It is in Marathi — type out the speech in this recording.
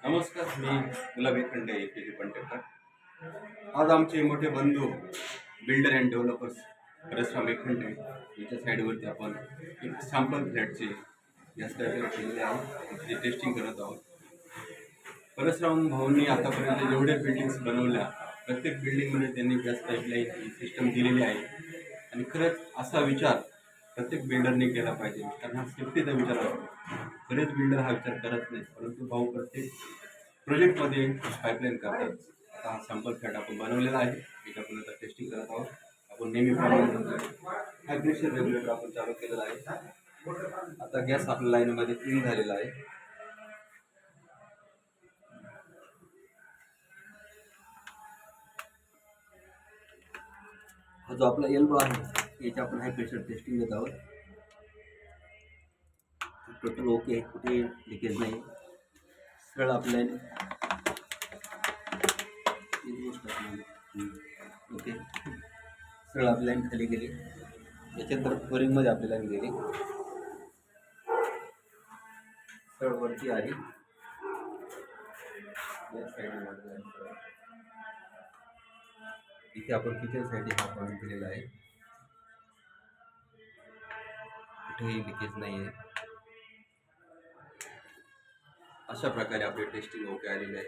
नमस्कार, मी गुलाबी खंडे APG कॉन्ट्रॅक्टर. आज आमचे मोठे बंधू बिल्डर अँड डेव्हलपर्स परसराम खंडे यांच्या साईडवरती आपण एक सॅम्पल फ्लॅटचे गॅस टायपर केलेले आहे, त्याची टेस्टिंग करत आहोत. परसराम भाऊंनी आतापर्यंत जेवढे बिल्डिंग्स बनवल्या प्रत्येक बिल्डिंगमध्ये त्यांनी गॅस पाईपलाईन ही सिस्टम दिलेली आहे आणि खरंच असा विचार प्रत्येक बिल्डरने केला पाहिजे, कारण हा सेफ्टीचा विचार असतो. बरेच बिल्डर हा विचार करत नाही, परंतु भाऊ प्रत्येक प्रोजेक्टमध्ये पाईपलाईन करतात. आता हा सॅम्पल फ्लॅट आपण बनवलेला आहे, याच्यापर्यंत टेस्टिंग करत आहोत. आपण नेहमीप्रमाणे हाय प्रेशर रेग्युलेटर आपण चालू केलेला आहे. आता गॅस आपल्या लाईनमध्ये इन झालेला आहे. हा जो आपला एल्बो आहे याची आपण हाय प्रेशर टेस्टिंग देत आहोत. टोटल ओके आहे, कुठे लिकेज नाही. सरळ आपल्या ओके, सरळ आपली लाईन खाली गेली. याच्यानंतर फ्लोरिंगमध्ये आपली लाईन गेली, सरळ वरती आली. इथे आपण किचनसाठी हा पॉईंट दिलेला आहे, कुठेही लिकेज नाही आहे. अशा प्रकारे आपली टेस्टिंग ओके आलेली आहे.